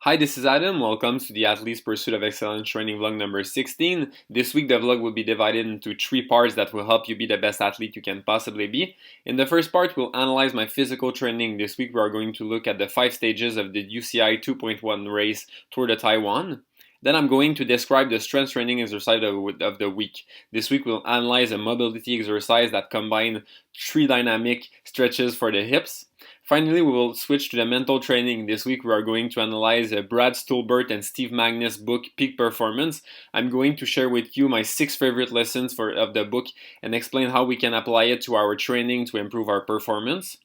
Hi, this is Adam. Welcome to the Athlete's Pursuit of Excellence training vlog number 16. This week, the vlog will be divided into three parts that will help you be the best athlete you can possibly be. In the first part, we'll analyze my physical training. This week, we are going to look at the 5 stages of the UCI 2.1 race Tour de Taiwan. Then I'm going to describe the strength training exercise of the week. This week, we'll analyze a mobility exercise that combines 3 dynamic stretches for the hips. Finally, we will switch to the mental training. This week we are going to analyze Brad Stulberg and Steve Magness' book Peak Performance. I'm going to share with you my 6 favorite lessons of the book and explain how we can apply it to our training to improve our performance.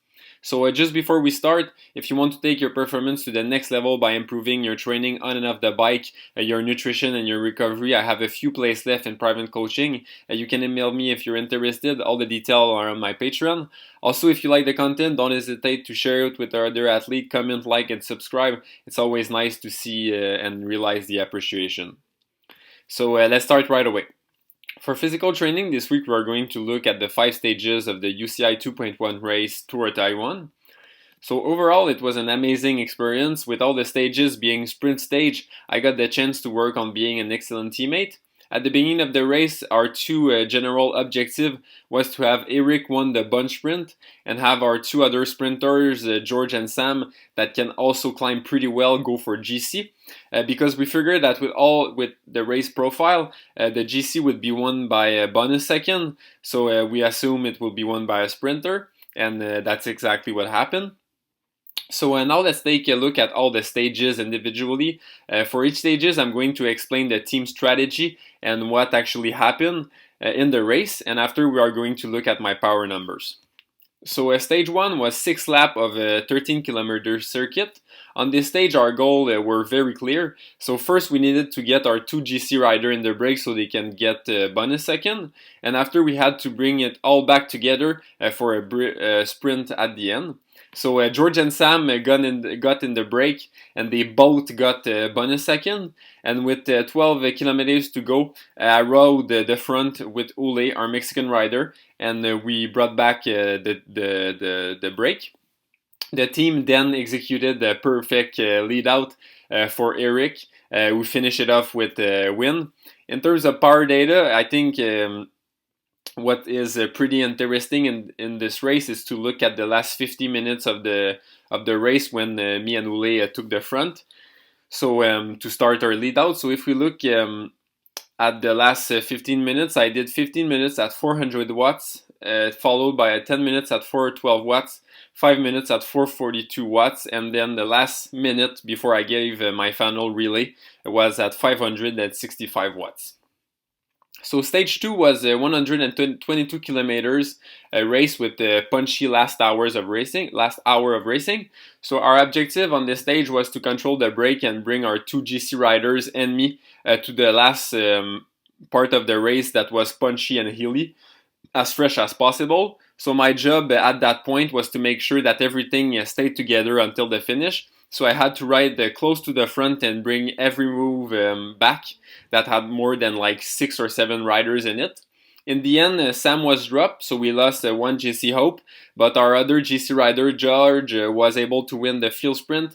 So just before we start, if you want to take your performance to the next level by improving your training on and off the bike, your nutrition and your recovery, I have a few places left in private coaching. You can email me if you're interested. All the details are on my Patreon. Also, if you like the content, don't hesitate to share it with other athletes. Comment, like, and subscribe. It's always nice to see and realize the appreciation. So let's start right away. For physical training, this week we are going to look at the 5 stages of the UCI 2.1 race Tour de Taiwan. So overall, it was an amazing experience. With all the stages being sprint stage, I got the chance to work on being an excellent teammate. At the beginning of the race, our two general objective was to have Eric won the bunch sprint and have our 2 other sprinters, George and Sam, that can also climb pretty well, go for GC. Because we figured that with the race profile, the GC would be won by a bonus second, so we assume it will be won by a sprinter, and that's exactly what happened. So now let's take a look at all the stages individually. For each stages, I'm going to explain the team strategy and what actually happened in the race, and after we are going to look at my power numbers. So stage 1 was 6 laps of a 13-kilometer circuit. On this stage, our goals were very clear. So first, we needed to get our 2 GC rider in the break so they can get bonus second. And after, we had to bring it all back together for a sprint at the end. So George and Sam got in the break, and they both got bonus second. And with 12 kilometers to go, I rode the front with Ule, our Mexican rider, and we brought back the break. The team then executed the perfect lead out for Eric. We finished it off with a win. In terms of power data, I think what is pretty interesting in this race is to look at the last 50 minutes of the race when me and Ule took the front. So to start our lead out, so if we look at the last 15 minutes, I did 15 minutes at 400 watts, followed by 10 minutes at 412 watts, 5 minutes at 442 watts, and then the last minute before I gave my final relay was at 565 watts. So stage 2 was 122 kilometers, a race with the punchy last hour of racing. So our objective on this stage was to control the break and bring our 2 GC riders and me to the last part of the race that was punchy and hilly, as fresh as possible. So my job at that point was to make sure that everything stayed together until the finish. So I had to ride close to the front and bring every move back that had more than like 6 or 7 riders in it. In the end, Sam was dropped, so we lost 1 GC Hope, but our other GC rider, George, was able to win the field sprint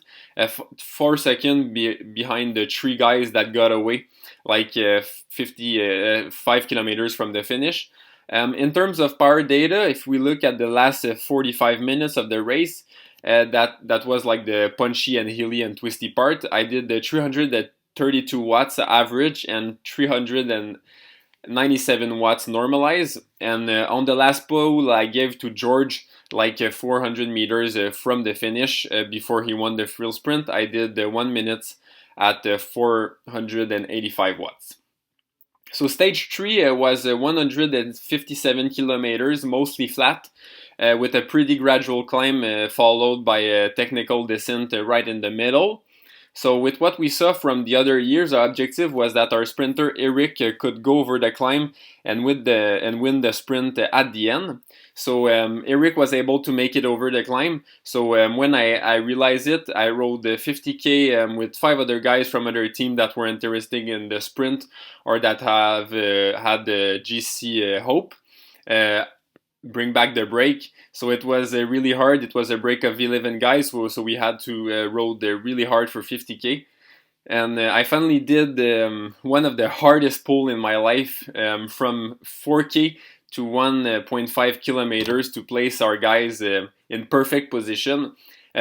4 seconds behind the 3 guys that got away, like 55 kilometers from the finish. In terms of power data, if we look at the last 45 minutes of the race, that was like the punchy and hilly and twisty part. I did the 332 watts average and 397 watts normalized. And on the last pole, I gave to George like 400 meters from the finish before he won the field sprint. I did 1 minute at 485 watts. So stage 3 was 157 kilometers, mostly flat, with a pretty gradual climb followed by a technical descent right in the middle. So with what we saw from the other years, our objective was that our sprinter Eric could go over the climb and win the sprint at the end. So Eric was able to make it over the climb. So when I realized it, I rode 50k with 5 other guys from other team that were interested in the sprint or that have had the GC Hope. bring back the break. So it was really hard. It was a break of 11 guys, so we had to road really hard for 50k. And I finally did one of the hardest pull in my life, from 4k to 1.5 kilometers to place our guys in perfect position.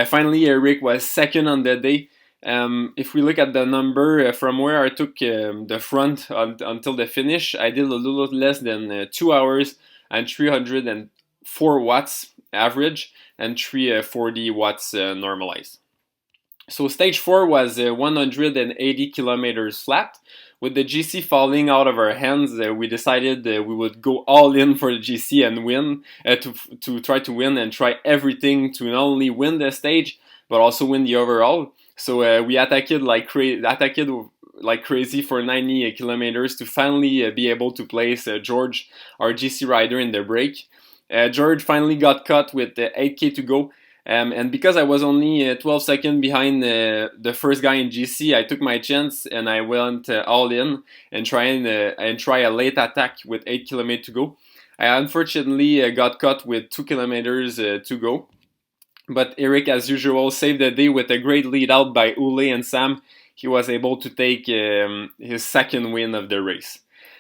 Finally, Eric was second on the day. If we look at the number from where I took the front until the finish, I did a little less than 2 hours and 304 watts average and 340 watts normalized. So stage 4 was 180 kilometers flat. With the GC falling out of our hands, we decided we would go all in for the GC and win, to try to win and try everything to not only win the stage, but also win the overall. So we attacked like crazy for 90 kilometers to finally be able to place George, our GC rider, in the break. George finally got caught with 8k to go. And because I was only 12 seconds behind the first guy in GC, I took my chance and I went all in and try a late attack with 8 kilometers to go. I unfortunately got caught with 2 kilometers to go. But Eric, as usual, saved the day with a great lead out by Ule and Sam. He was able to take his second win of the race.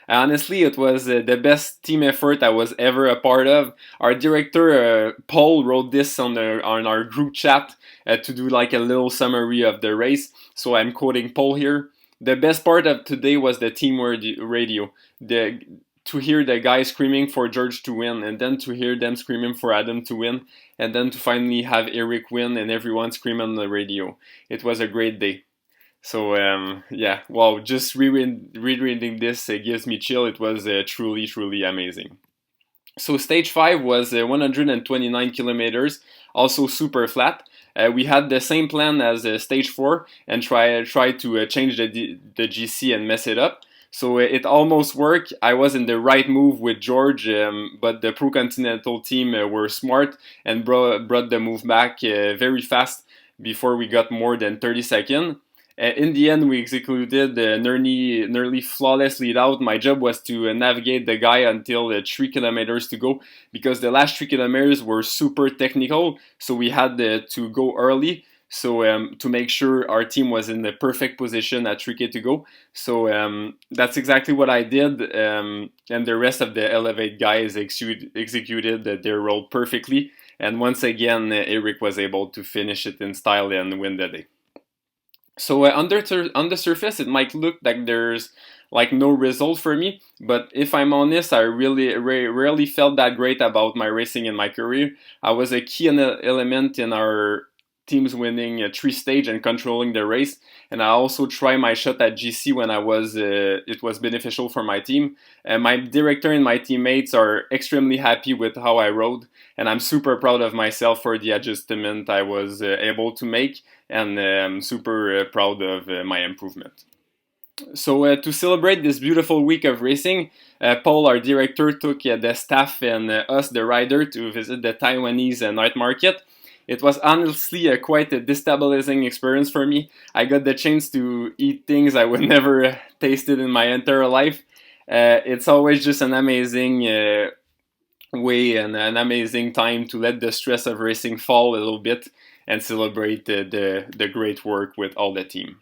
Honestly, it was the best team effort I was ever a part of. Our director, Paul, wrote this on our group chat to do like a little summary of the race. So I'm quoting Paul here. The best part of today was the team radio. To hear the guys screaming for George to win, and then to hear them screaming for Adam to win, and then to finally have Eric win and everyone scream on the radio. It was a great day. So yeah, wow, just rereading this gives me chill. It was truly amazing. So stage 5 was 129 kilometers, also super flat. We had the same plan as stage 4 and try to change the GC and mess it up. So it almost worked. I was in the right move with George, but the Pro Continental team were smart and brought the move back very fast before we got more than 30 seconds. In the end, we executed nearly flawless lead out. My job was to navigate the guy until 3 kilometers to go, because the last 3 kilometers were super technical, so we had to go early. So to make sure our team was in the perfect position at 3k to go. So that's exactly what I did, and the rest of the Elevate guys executed their role perfectly. And once again, Eric was able to finish it in style and win the day. So on the surface, it might look like there's like no result for me, but if I'm honest, I really rarely felt that great about my racing in my career. I was a key element in our teams winning 3 stage and controlling the race, and I also try my shot at GC when it was beneficial for my team. And my director and my teammates are extremely happy with how I rode, and I'm super proud of myself for the adjustment I was able to make, and I'm super proud of my improvement. So to celebrate this beautiful week of racing, Paul, our director, took the staff and us, the rider, to visit the Taiwanese night market. It was honestly quite a destabilizing experience for me. I got the chance to eat things I would never tasted in my entire life. It's always just an amazing way and an amazing time to let the stress of racing fall a little bit and celebrate the great work with all the team.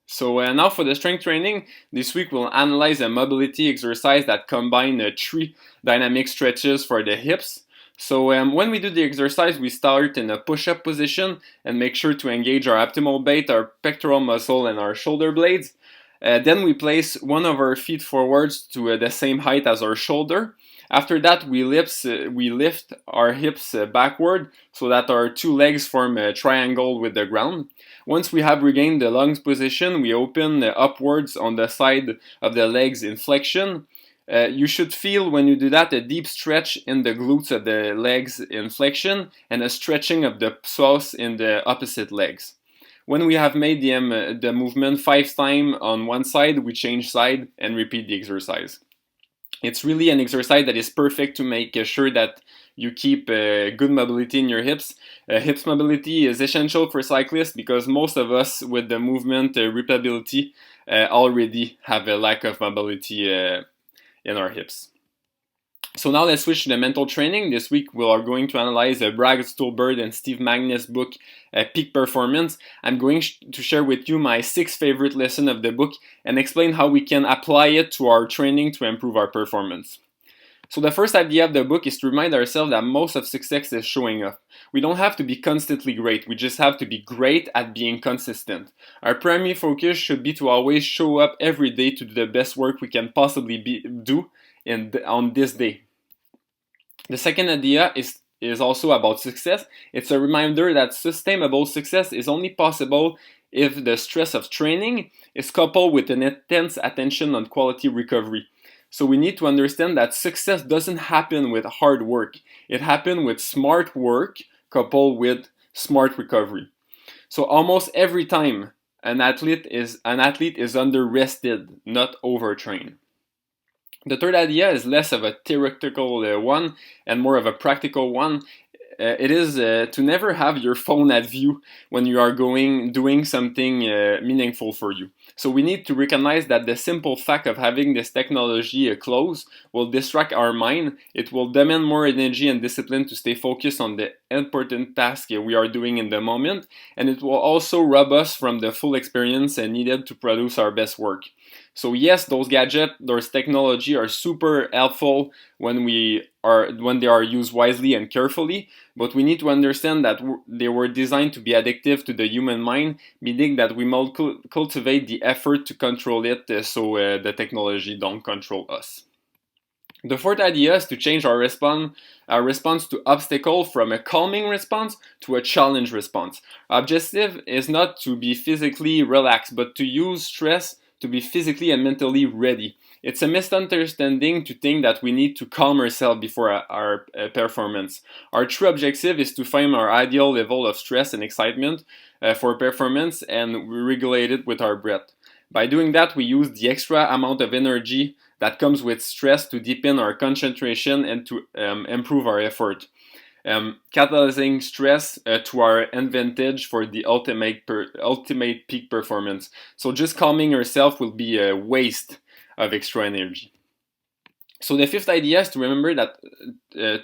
So now for the strength training, this week we'll analyze a mobility exercise that combines 3 dynamic stretches for the hips. So when we do the exercise, we start in a push-up position and make sure to engage our abdominal base, our pectoral muscle, and our shoulder blades. Then we place one of our feet forwards to the same height as our shoulder. After that, we lift our hips backward so that our 2 legs form a triangle with the ground. Once we have regained the lunge position, we open upwards on the side of the legs in flexion. You should feel when you do that a deep stretch in the glutes of the legs in flexion and a stretching of the psoas in the opposite legs. When we have made the movement 5 times on one side, we change side and repeat the exercise. It's really an exercise that is perfect to make sure that you keep good mobility in your hips. Hips mobility is essential for cyclists because most of us with the movement repeatability already have a lack of mobility in our hips. So now let's switch to the mental training. This week we are going to analyze Bragg, Stulberg, and Steve Magness' book, Peak Performance. I'm going to share with you my 6 favorite lessons of the book and explain how we can apply it to our training to improve our performance. So the first idea of the book is to remind ourselves that most of success is showing up. We don't have to be constantly great, we just have to be great at being consistent. Our primary focus should be to always show up every day to do the best work we can possibly do on this day. The second idea is also about success. It's a reminder that sustainable success is only possible if the stress of training is coupled with an intense attention on quality recovery. So we need to understand that success doesn't happen with hard work. It happens with smart work coupled with smart recovery. So almost every time an athlete is under-rested, not overtrained. The third idea is less of a theoretical one and more of a practical one. It is to never have your phone at view when you are doing something meaningful for you. So we need to recognize that the simple fact of having this technology close will distract our mind. It will demand more energy and discipline to stay focused on the important task we are doing in the moment, and it will also rob us from the full experience needed to produce our best work. So yes, those gadgets, those technology are super helpful when they are used wisely and carefully, but we need to understand that they were designed to be addictive to the human mind, meaning that we must cultivate the effort to control it so the technology don't control us. The fourth idea is to change our response to obstacle from a calming response to a challenge response. Our objective is not to be physically relaxed, but to use stress to be physically and mentally ready. It's a misunderstanding to think that we need to calm ourselves before our performance. Our true objective is to find our ideal level of stress and excitement for performance, and we regulate it with our breath. By doing that, we use the extra amount of energy that comes with stress to deepen our concentration and to improve our effort. Catalyzing stress to our advantage for the ultimate peak performance. So just calming yourself will be a waste of extra energy. So the fifth idea is to remember that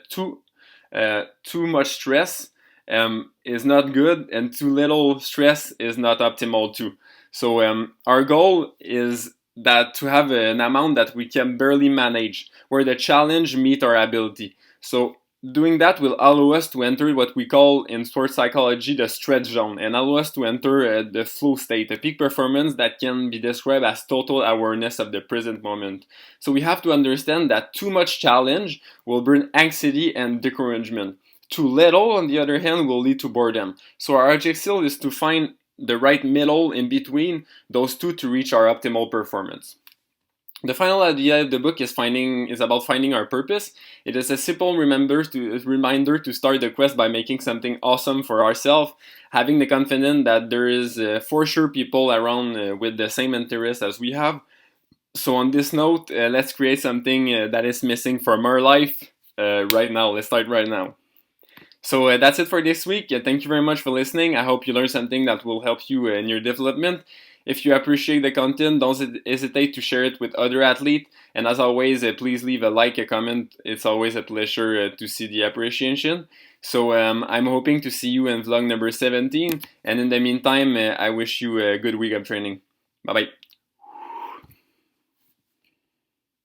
too much stress is not good, and too little stress is not optimal too. So our goal is that to have an amount that we can barely manage, where the challenge meets our ability. So doing that will allow us to enter what we call in sports psychology the stretch zone, and allow us to enter the flow state, a peak performance that can be described as total awareness of the present moment. So we have to understand that too much challenge will bring anxiety and discouragement. Too little, on the other hand, will lead to boredom. So our objective is to find the right middle in between those two to reach our optimal performance. The final idea of the book is about finding our purpose. It is a simple reminder to start the quest by making something awesome for ourselves, having the confidence that there is for sure people around with the same interests as we have. So on this note, let's create something that is missing from our life right now. Let's start right now. So that's it for this week. Thank you very much for listening. I hope you learned something that will help you in your development. If you appreciate the content, don't hesitate to share it with other athletes. And as always, please leave a like, a comment. It's always a pleasure to see the appreciation. So I'm hoping to see you in vlog number 17. And in the meantime, I wish you a good week of training. Bye-bye.